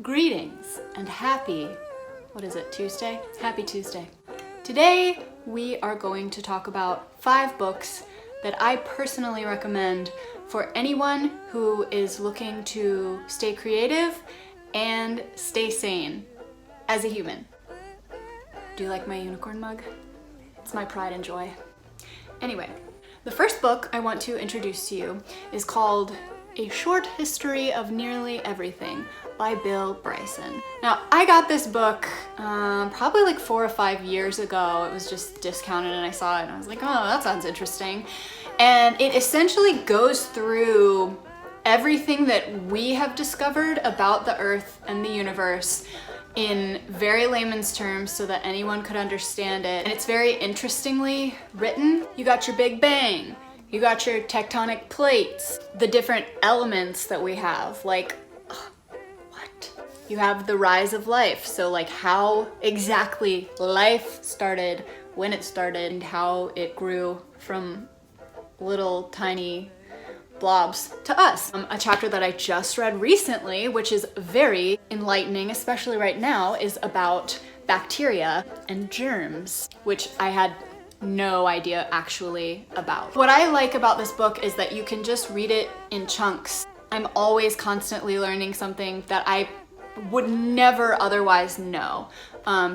Greetings and happy, Tuesday? Happy Tuesday. Today we are going to talk about 5 books that I personally recommend for anyone who is looking to stay creative and stay sane as a human. Do you like my unicorn mug? It's my pride and joy. Anyway, the first book I want to introduce to you is called A Short History of Nearly Everything by Bill Bryson. Now, I got this book probably like 4 or 5 years ago. It was just discounted and I saw it and I was like, oh, that sounds interesting. And it essentially goes through everything that we have discovered about the Earth and the universe in very layman's terms so that anyone could understand it. And it's very interestingly written. You got your Big Bang, you got your tectonic plates, the different elements that we have, like, you have the rise of life, so like how exactly life started, when it started, and how it grew from little tiny blobs to us. A chapter that I just read recently, which is very enlightening, especially right now, is about bacteria and germs, which I had no idea actually about. What I like about this book is that you can just read it in chunks. I'm always constantly learning something that I would never otherwise know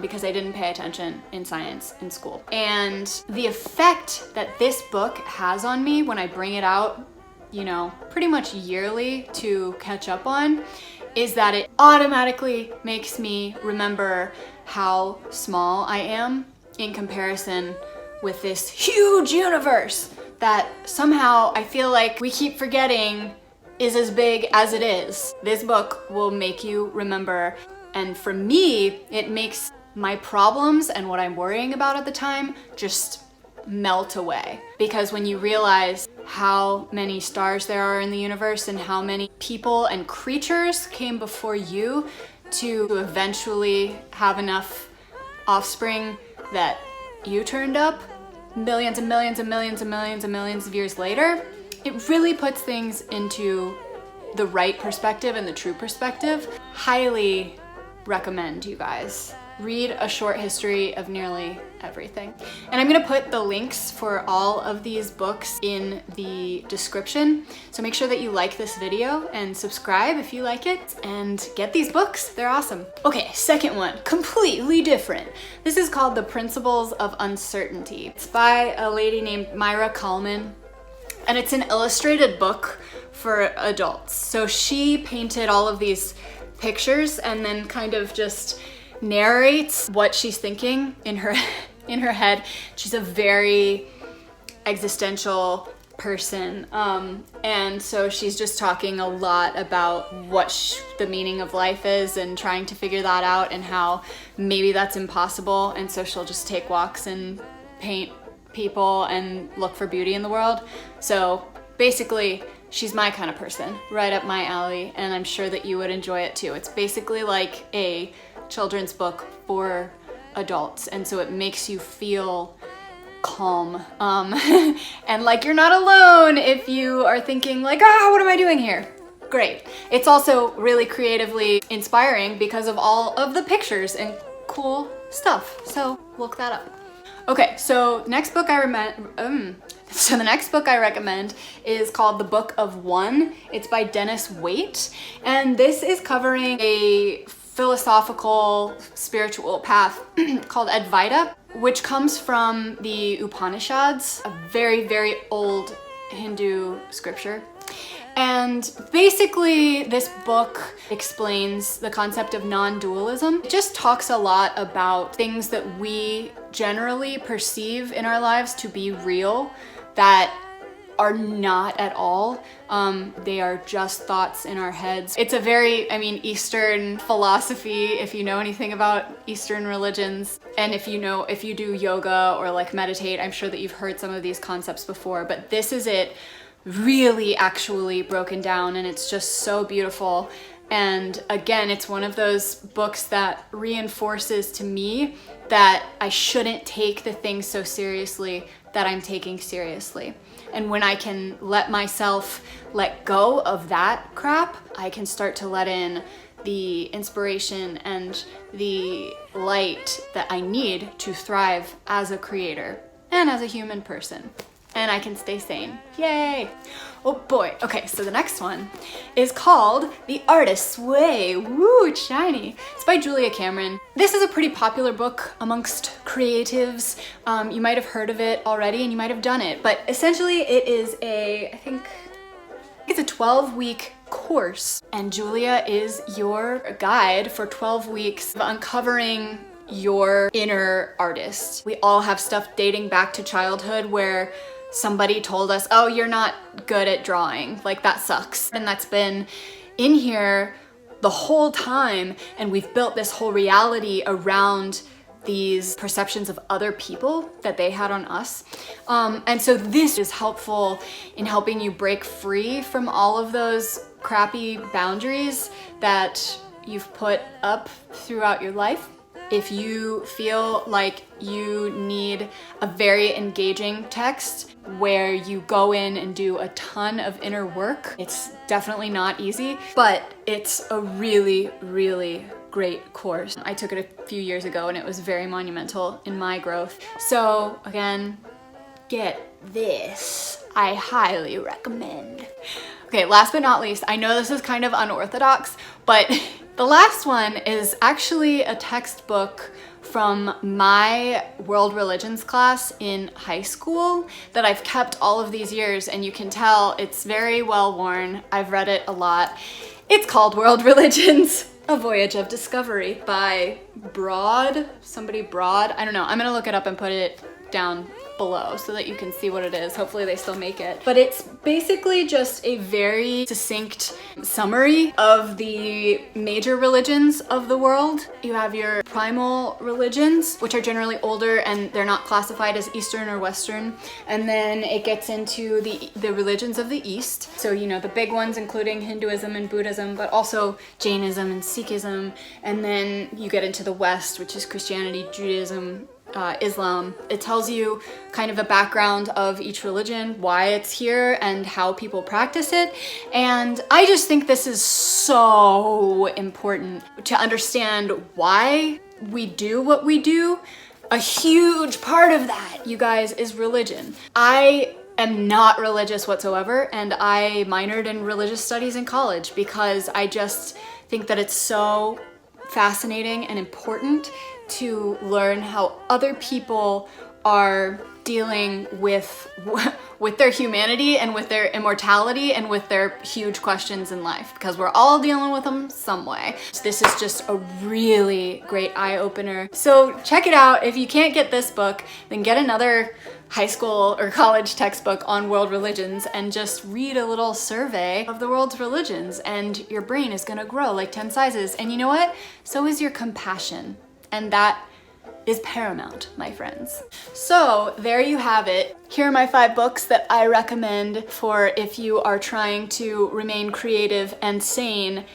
because I didn't pay attention in science in school. And the effect that this book has on me when I bring it out, you know, pretty much yearly to catch up on, is that it automatically makes me remember how small I am in comparison with this huge universe that somehow I feel like we keep forgetting is as big as it is. This book will make you remember, and for me, it makes my problems and what I'm worrying about at the time just melt away. Because when you realize how many stars there are in the universe and how many people and creatures came before you to eventually have enough offspring that you turned up millions and millions and millions and millions and millions of years later, it really puts things into the right perspective and the true perspective. Highly recommend you guys read A Short History of Nearly Everything. And I'm gonna put the links for all of these books in the description. So make sure that you like this video and subscribe if you like it and get these books, they're awesome. Okay, second one, completely different. This is called The Principles of Uncertainty. It's by a lady named Myra Kalman. And it's an illustrated book for adults. So she painted all of these pictures and then kind of just narrates what she's thinking in her head. She's a very existential person. And so she's just talking a lot about what the meaning of life is and trying to figure that out and how maybe that's impossible. And so she'll just take walks and paint people and look for beauty in the world. So basically, she's my kind of person, right up my alley, and I'm sure that you would enjoy it too. It's basically like a children's book for adults, and so it makes you feel calm and like you're not alone if you are thinking like, what am I doing here? Great. It's also really creatively inspiring because of all of the pictures and cool stuff, so look that up. Okay, so the next book I recommend is called The Book of One. It's by Dennis Waite, and this is covering a philosophical spiritual path called Advaita, which comes from the Upanishads, a very, very old Hindu scripture. And basically, this book explains the concept of non-dualism. It just talks a lot about things that we generally perceive in our lives to be real that are not at all. They are just thoughts in our heads. It's a very, Eastern philosophy, if you know anything about Eastern religions. And if you do yoga or like meditate, I'm sure that you've heard some of these concepts before, but this is it really actually broken down, and it's just so beautiful. And again, it's one of those books that reinforces to me that I shouldn't take the things so seriously that I'm taking seriously. And when I can let myself let go of that crap, I can start to let in the inspiration and the light that I need to thrive as a creator and as a human person. And I can stay sane. Yay! Oh boy. Okay, so the next one is called The Artist's Way. Woo, it's shiny. It's by Julia Cameron. This is a pretty popular book amongst creatives. You might have heard of it already and you might have done it, but essentially it is I think it's a 12-week course, and Julia is your guide for 12 weeks of uncovering your inner artist. We all have stuff dating back to childhood where somebody told us, oh, you're not good at drawing, like that sucks. And that's been in here the whole time, and we've built this whole reality around these perceptions of other people that they had on us. And so this is helpful in helping you break free from all of those crappy boundaries that you've put up throughout your life. If you feel like you need a very engaging text where you go in and do a ton of inner work, it's definitely not easy, but it's a really, really great course. I took it a few years ago and it was very monumental in my growth. So again, get this. I highly recommend. Okay, last but not least, I know this is kind of unorthodox, but the last one is actually a textbook from my world religions class in high school that I've kept all of these years, and you can tell it's very well worn. I've read it a lot. It's called World Religions, A Voyage of Discovery by somebody Broad. I don't know, I'm gonna look it up and put it down below so that you can see what it is. Hopefully they still make it. But it's basically just a very succinct summary of the major religions of the world. You have your primal religions, which are generally older and they're not classified as Eastern or Western. And then it gets into the religions of the East. So, you know, the big ones including Hinduism and Buddhism, but also Jainism and Sikhism. And then you get into the West, which is Christianity, Judaism, Islam. It tells you kind of the background of each religion, why it's here, and how people practice it. And I just think this is so important to understand why we do what we do. A huge part of that, you guys, is religion. I am not religious whatsoever, and I minored in religious studies in college because I just think that it's so fascinating and important to learn how other people are dealing with their humanity and with their immortality and with their huge questions in life, because we're all dealing with them some way. This is just a really great eye-opener. So check it out. If you can't get this book, then get another high school or college textbook on world religions and just read a little survey of the world's religions, and your brain is gonna grow like 10 sizes. And you know what? So is your compassion. And that is paramount, my friends. So there you have it. Here are my 5 books that I recommend for if you are trying to remain creative and sane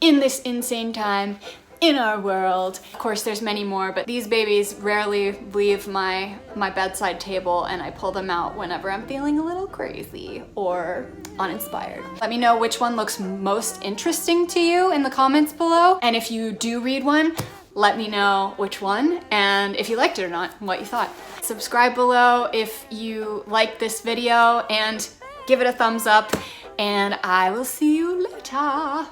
in this insane time in our world. Of course, there's many more, but these babies rarely leave my bedside table, and I pull them out whenever I'm feeling a little crazy or uninspired. Let me know which one looks most interesting to you in the comments below. And if you do read one, let me know which one and if you liked it or not, and what you thought. Subscribe below if you liked this video and give it a thumbs up, and I will see you later.